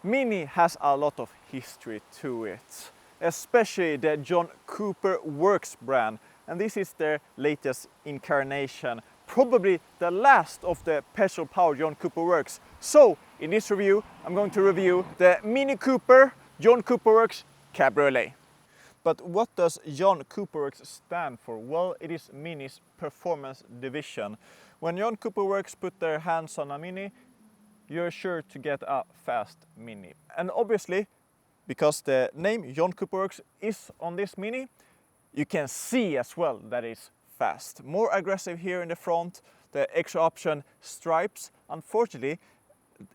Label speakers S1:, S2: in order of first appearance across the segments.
S1: Mini has a lot of history to it, especially the John Cooper Works brand, and this is their latest incarnation, probably the last of the petrol powered John Cooper Works. So in this review I'm going to review the Mini Cooper John Cooper Works Cabriolet. But what does John Cooper Works stand for? Well, it is Mini's performance division. When John Cooper Works put their hands on a Mini, you're sure to get a fast Mini. And obviously, because the name John Cooper Works is on this Mini, you can see as well that it's fast. More aggressive here in the front, the extra option stripes. Unfortunately,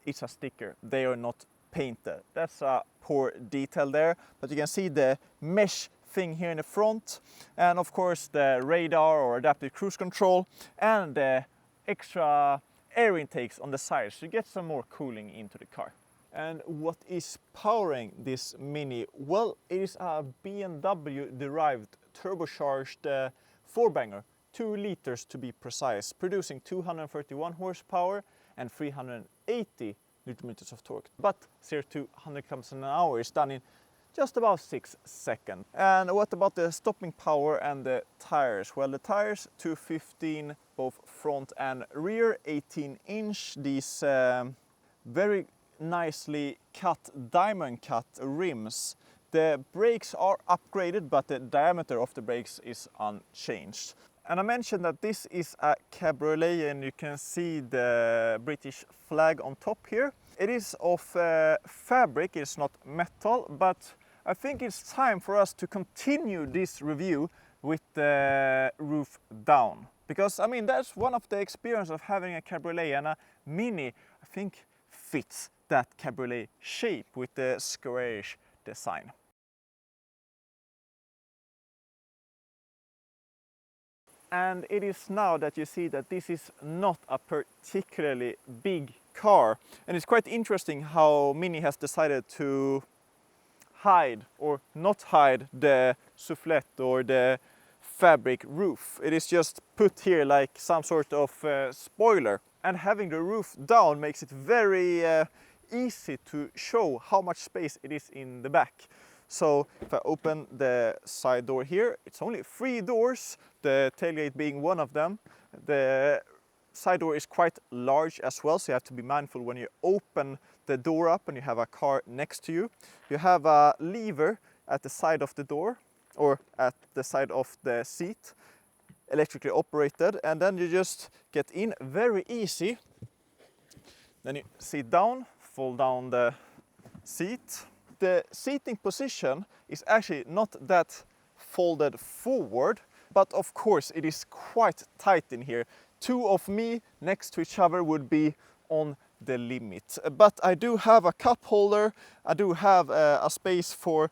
S1: it's a sticker. They are not painted. That's a poor detail there, but you can see the mesh thing here in the front, and of course the radar or adaptive cruise control, and the extra air intakes on the sides to get some more cooling into the car. And what is powering this Mini? Well, it is a BMW-derived turbocharged four-banger, 2 liters to be precise, producing 231 horsepower and 380 Newton meters of torque. But 0 to 100 kilometers an hour is done in just about 6 seconds. And what about the stopping power and the tires? Well, the tires 215 both front and rear, 18-inch. These very nicely cut, diamond cut rims. The brakes are upgraded, but the diameter of the brakes is unchanged. And I mentioned that this is a cabriolet, and you can see the British flag on top here. It is of fabric, it's not metal, but I think it's time for us to continue this review with the roof down. Because I mean, that's one of the experience of having a cabriolet, and a Mini I think fits that cabriolet shape with the squarish design. And it is now that you see that this is not a particularly big car. And it's quite interesting how Mini has decided to hide or not hide the soufflette or the fabric roof. It is just put here like some sort of spoiler. And having the roof down makes it very easy to show how much space it is in the back. So if I open the side door here, it's only 3 doors, the tailgate being one of them. The side door is quite large as well, so you have to be mindful when you open the door up and you have a car next to you. You have a lever at the side of the door or at the side of the seat, electrically operated, and then you just get in very easy. Then you sit down, fold down the seat. The seating position is actually not that folded forward, but of course it is quite tight in here. 2 of me next to each other would be on the limit. But I do have a cup holder, I do have a space for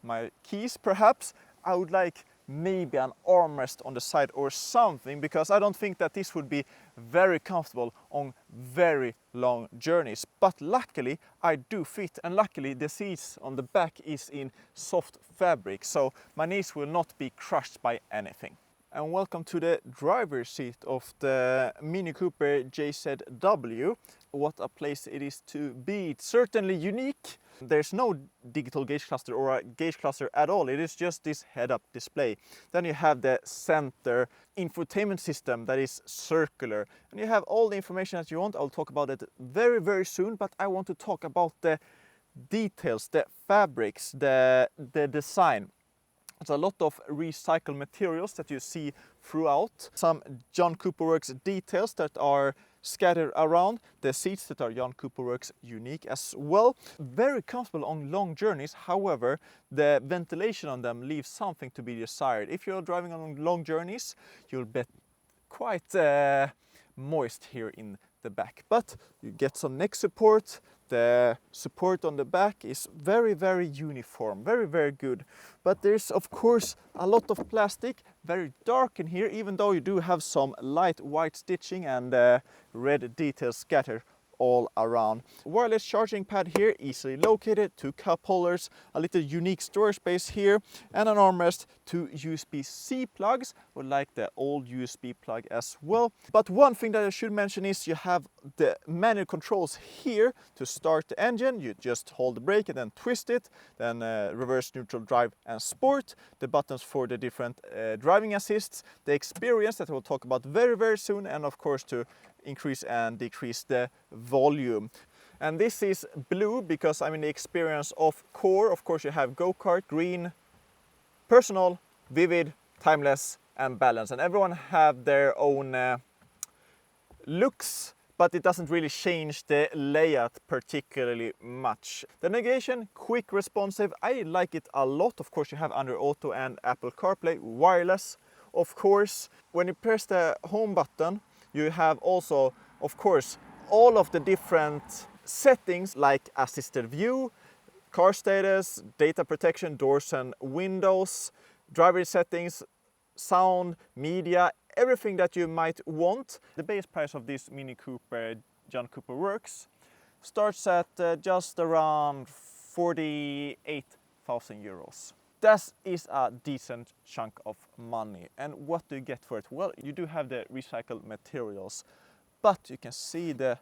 S1: my keys perhaps. I would like maybe an armrest on the side or something, because I don't think that this would be very comfortable on very long journeys. But luckily I do fit, and luckily the seats on the back is in soft fabric, so my knees will not be crushed by anything. And welcome to the driver's seat of the Mini Cooper JCW. What a place it is to be. It's certainly unique. There's no digital gauge cluster or a gauge cluster at all. It is just this head-up display. Then you have the center infotainment system that is circular. And you have all the information that you want. I'll talk about it very, very soon, but I want to talk about the details, the fabrics, the design. There's a lot of recycled materials that you see throughout. Some John Cooper Works details that are scattered around. The seats that are John Cooper Works unique as well. Very comfortable on long journeys. However, the ventilation on them leaves something to be desired. If you're driving on long journeys, you'll be quite moist here in the back. But you get some neck support. The support on the back is very, very uniform, very, very good. But there's of course a lot of plastic, very dark in here, even though you do have some light white stitching and red details scattered all around. Wireless charging pad here, easily located, 2 cup holders, a little unique storage space here, and an armrest, 2 USB-C plugs, or like the old USB plug as well. But one thing that I should mention is you have the manual controls here to start the engine. You just hold the brake and then twist it, then reverse, neutral, drive and sport. The buttons for the different driving assists, the experience that we'll talk about very soon, and of course to increase and decrease the volume. And this is blue because I'm in the experience of core. Of course you have go-kart, green, personal, vivid, timeless and balance, and everyone have their own looks, but it doesn't really change the layout particularly much. The navigation, quick, responsive. I like it a lot. Of course you have Android Auto and Apple CarPlay, wireless. Of course, when you press the home button, you have also, of course, all of the different settings like assisted view, car status, data protection, doors and windows, driver settings, sound, media, everything that you might want. The base price of this Mini Cooper John Cooper Works starts at just around 48,000 euros. That is a decent chunk of money. And what do you get for it? Well, you do have the recycled materials, but you can see the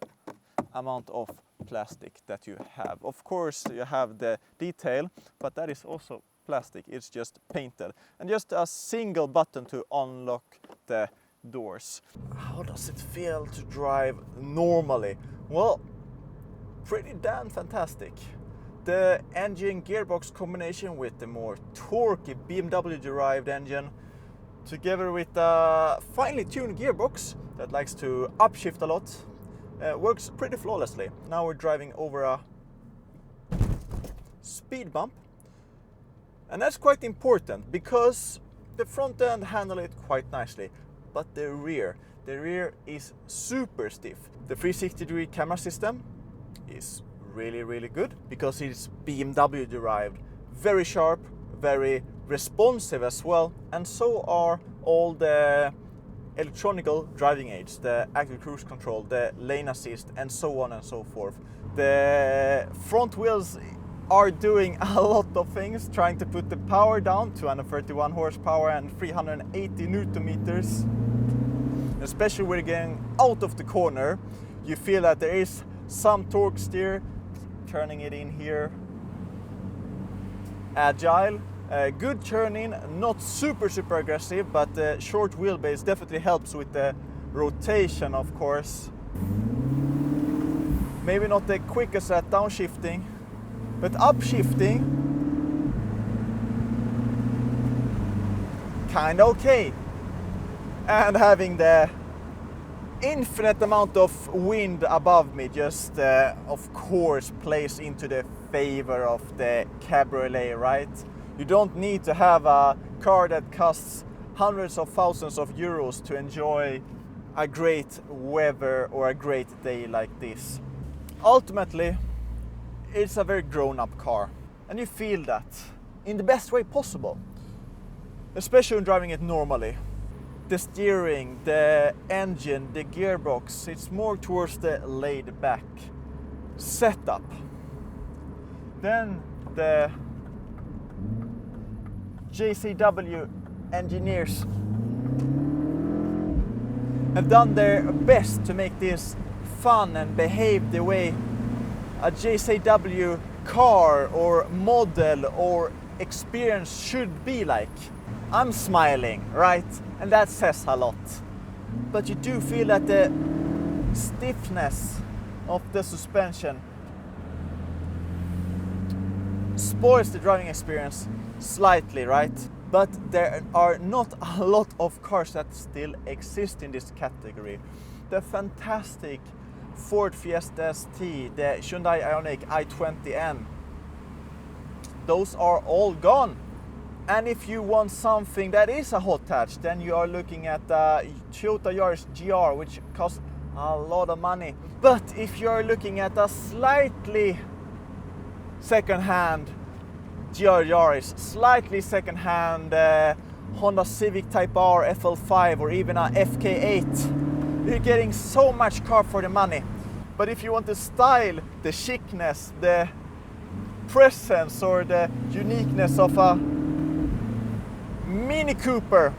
S1: amount of plastic that you have. Of course, you have the detail, but that is also plastic. It's just painted. And just a single button to unlock the doors. How does it feel to drive normally? Well, pretty damn fantastic. The engine gearbox combination with the more torquey BMW-derived engine, together with a finely tuned gearbox that likes to upshift a lot, works pretty flawlessly. Now we're driving over a speed bump, and that's quite important because the front end handles it quite nicely, but the rear is super stiff. The 360-degree camera system is really good because it's BMW derived, very sharp, very responsive as well, and so are all the electronic driving aids, the active cruise control, the lane assist, and so on and so forth. The front wheels are doing a lot of things, trying to put the power down, 231 horsepower and 380 newton meters. Especially when you're getting out of the corner, you feel that there is some torque steer, turning it in here. Agile, good turning, not super aggressive, but the short wheelbase definitely helps with the rotation, of course. Maybe not the quickest at downshifting, but upshifting, kinda okay. And having the infinite amount of wind above me just of course plays into the favor of the Cabriolet, right? You don't need to have a car that costs hundreds of thousands of euros to enjoy a great weather or a great day like this. Ultimately, it's a very grown-up car, and you feel that in the best way possible, especially when driving it normally. The steering, the engine, the gearbox, it's more towards the laid-back setup. Then the JCW engineers have done their best to make this fun and behave the way a JCW car or model or experience should be like. I'm smiling, right? And that says a lot. But you do feel that the stiffness of the suspension spoils the driving experience slightly, right? But there are not a lot of cars that still exist in this category. The fantastic Ford Fiesta ST, the Hyundai Ioniq i20N, those are all gone. And if you want something that is a hot hatch, then you are looking at the Toyota Yaris GR, which costs a lot of money. But if you are looking at a slightly second-hand GR Yaris, slightly second-hand Honda Civic Type R FL5 or even a FK8, you're getting so much car for the money. But if you want the style, the chicness, the presence or the uniqueness of a Mini Cooper,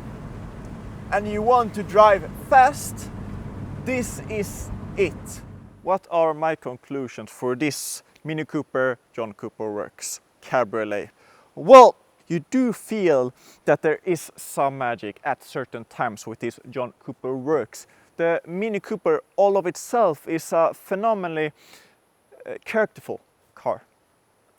S1: and you want to drive fast, this is it. What are my conclusions for this Mini Cooper John Cooper Works Cabriolet? Well, you do feel that there is some magic at certain times with this John Cooper Works. The Mini Cooper all of itself is a phenomenally characterful car.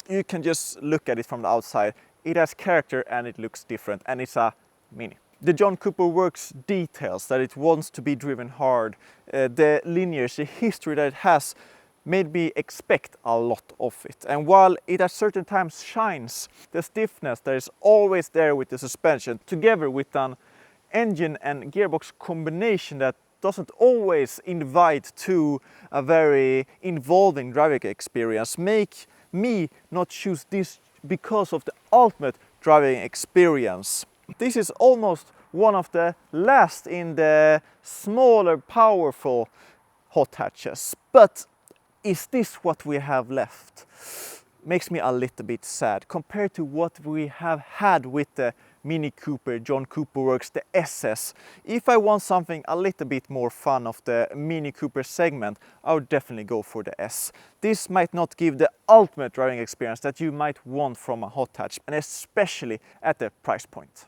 S1: You can just look at it from the outside. It has character and it looks different, and it's a Mini. The John Cooper Works details that it wants to be driven hard, the lineage, the history that it has, made me expect a lot of it. And while it at certain times shines, the stiffness that is always there with the suspension, together with an engine and gearbox combination that doesn't always invite to a very involving driving experience, make me not choose this because of the ultimate driving experience. This is almost one of the last in the smaller, powerful hot hatches. But is this what we have left? Makes me a little bit sad compared to what we have had with the Mini Cooper John Cooper Works, the SS. If I want something a little bit more fun of the Mini Cooper segment, I would definitely go for the S. This might not give the ultimate driving experience that you might want from a hot hatch, and especially at the price point.